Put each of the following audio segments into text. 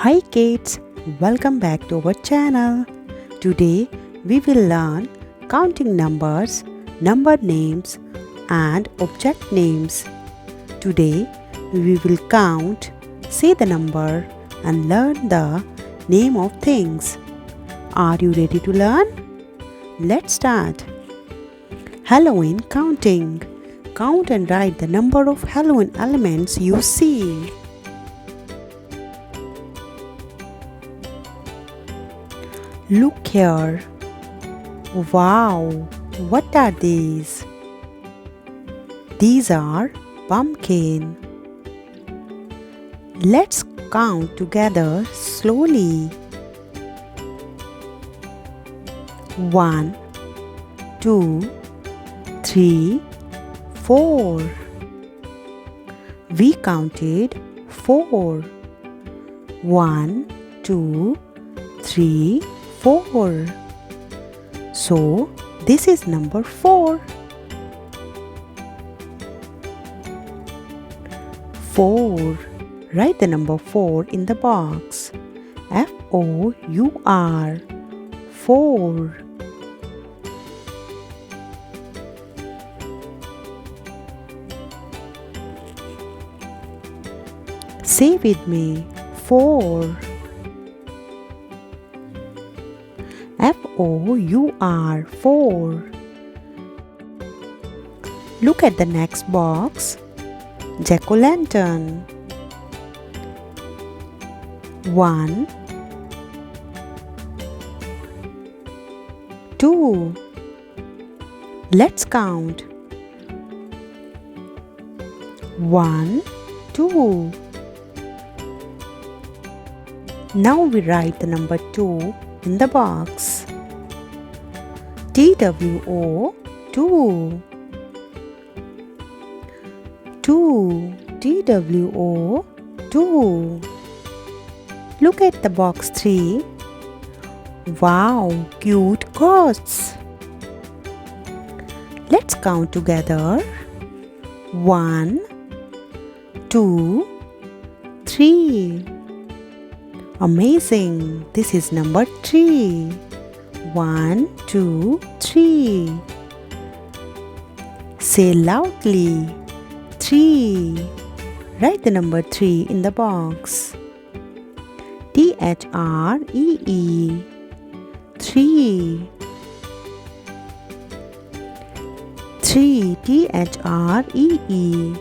Hi kids, welcome back to our channel. Today we will learn counting numbers, number names and object names. Today we will count, say the number and learn the name of things. Are you ready to learn? Let's start. Halloween counting. Count and write the number of Halloween elements you see. Look here. Wow, what are these? These are pumpkin. Let's count together slowly. 1, 2, 3, 4. We counted 4. 1, 2, 3, 4. So this is number 4. 4. Write the number 4 in the box. F-O-U-R. 4. Say with me. 4. F-O-U-R. 4. Look at the next box. Jack-o'-lantern. 1, 2. Let's count. 1, 2. Now we write the number 2 in the box. T-W-O, 2. 2. T-W-O, 2. Look at the box 3. Wow, cute ghosts. Let's count together. 1, 2, 3. Amazing. This is number 3. 1, 2, 3. Say loudly. 3. Write the number 3 in the box. T-H-R-E-E. 3. 3. T-H-R-E-E.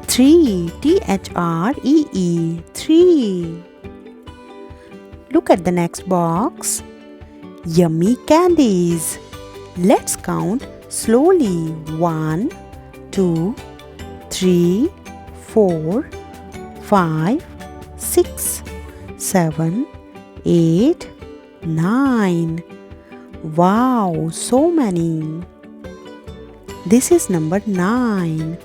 3. T-H-R-E-E. 3. Look at the next box. Yummy candies. Let's count slowly. 1, 2, 3, 4, 5, 6, 7, 8, 9. Wow, so many. This is number 9.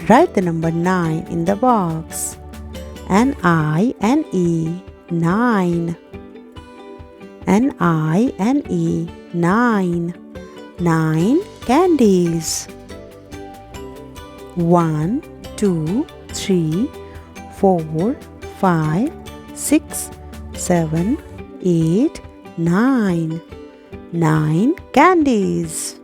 Write the number 9 in the box. N-I-N-E, 9. N-I-N-E, 9. 9 candies. 1, 2, 3, 4, 5, 6, 7, 8, 9. 9 candies.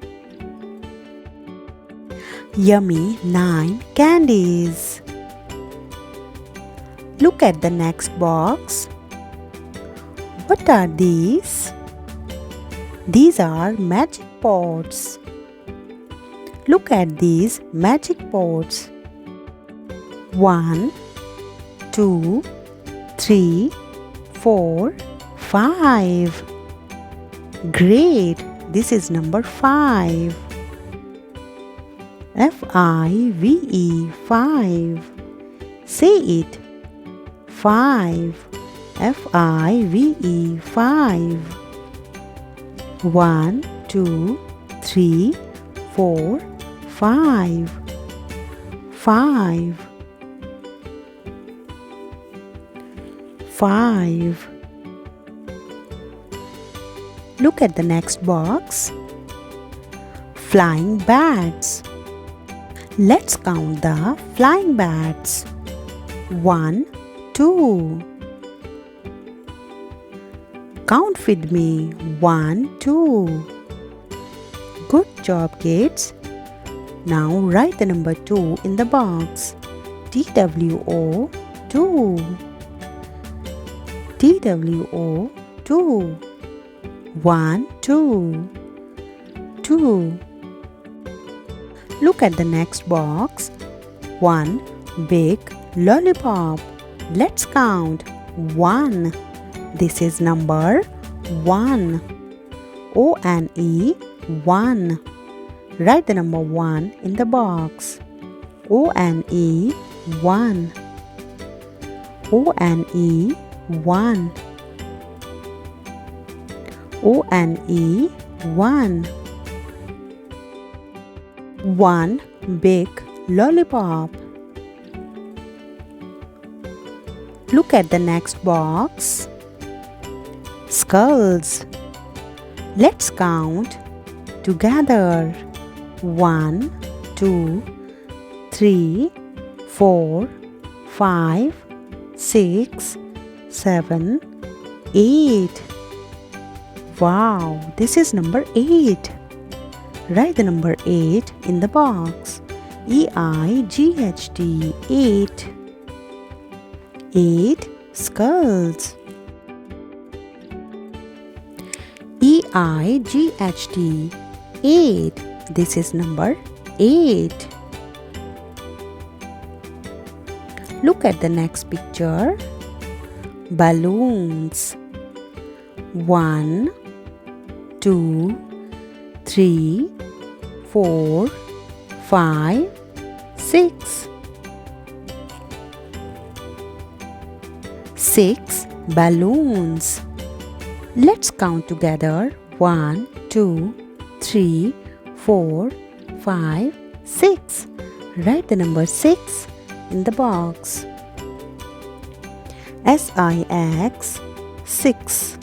Yummy 9 candies. Look at the next box. What are these? These are magic pots. Look at these magic pots. 1, 2, 3, 4, 5. Great! This is number 5. F-I-V-E, 5. Say it. 5. F-I-V-E, 5. 1, 2, 3, 4, 5. 5. 5. Look at the next box. Flying bats. Let's count the flying bats. 1, 2. Count with me. 1, 2. Good job, kids. Now write the number 2 in the box. TWO 2. TWO 2. 1, 2. 2. Look at the next box. 1 big lollipop. Let's count. 1. This is number 1. O-N-E 1. Write the number 1 in the box. O-N-E 1. O-N-E 1. O-N-E 1. 1 big lollipop. Look at the next box. Skulls. Let's count together. 1, 2, 3, 4, 5, 6, 7, 8. Wow, this is number 8. Write the number 8 in the box. E-I-G-H-T 8. 8 skulls. E-I-G-H-T 8. This is number 8. Look at the next picture. Balloons. 1, 2, 3, 4, 5, 6. 6 balloons. Let's count together. 1, 2, 3, 4, 5, 6. Write the number 6 in the box. S-I-X 6.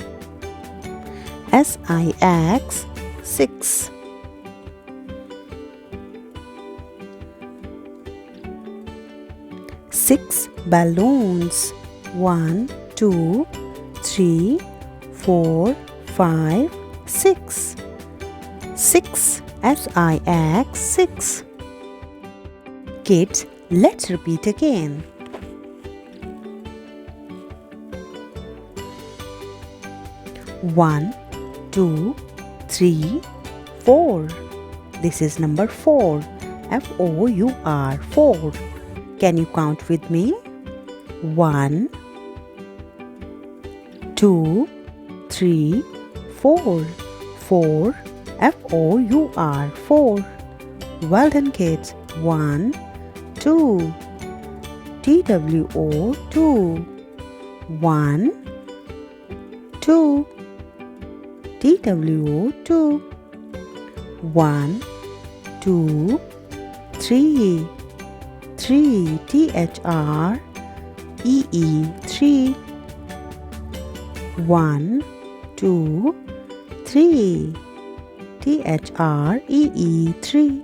S-I-X 6. 6 balloons. 1, 2, 3, 4, 5, 6. 6 S-I-X 6. Kids, let's repeat again. 1, 2, 3, 4. This is number 4. F-O-U-R 4. Can you count with me? 1, 2, 3, 4. 4 F-O-U-R 4. Well done, kids. 1, 2. T-W-O 2. 1, 2. T-W-O 2. 1, 2, 3. 3 T-H-R-E-E 3. 1, 2, 3. T-H-R-E-E 3.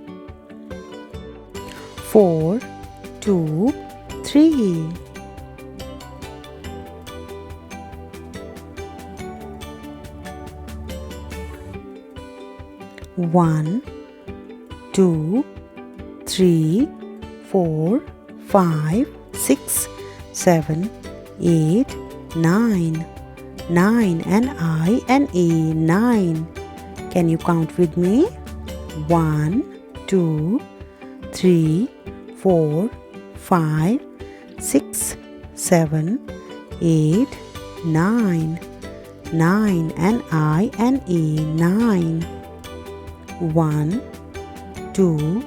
4, 2, 3. 1, 2, 3, 4, 5, 6, 7, 8, 9. 9 N-I-N-E 9. Can you count with me? 1, 2, 3, 4, 5, 6, 7, 8, 9. 9 N-I-N-E 9. 1, 2,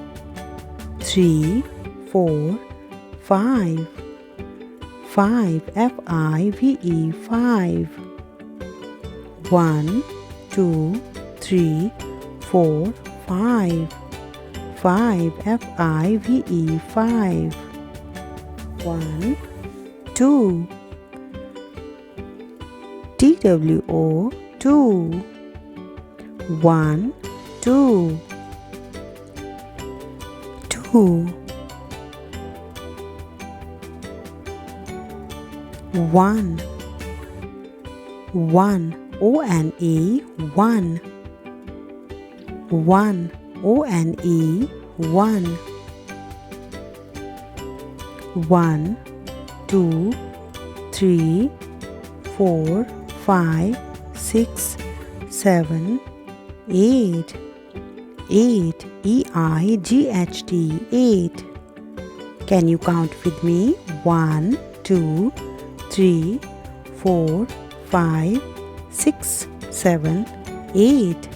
3, 4, 5. 5 F-I-V-E 5. 1, 2, 3, 4, 5. 5 F-I-V-E 5. 1, 2. T-W-O 2. 1, 2. 2 Who. One. One. O-N-E. One. One. O-N-E. One. One, two, three, 4, 5, 6, 7, 8. 8. E-I-G-H-T. 8. Can you count with me? 1, 2, 3, 4, 5, 6, 7, 8.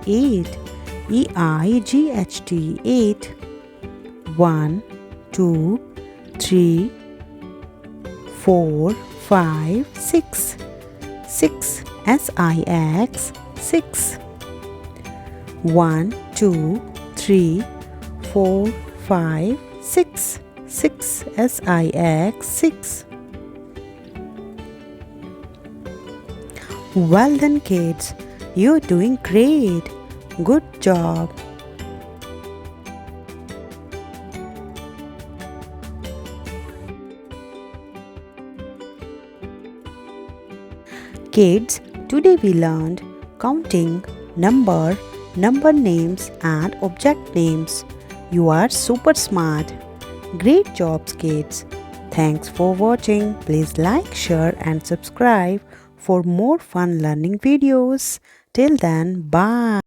8. E-I-G-H-T. 8. 1, 2, 3, 4, 5, 6. 6. S-I-X. 6. 1, 2, 3, 4, 5, 6. 6. S-I-X. 6. Well done, kids. You're doing great. Good job. Kids, today we learned counting, number names and object names. You are super smart. Great jobs, kids. Thanks for watching. Please like, share and subscribe for more fun learning videos. Till then, bye.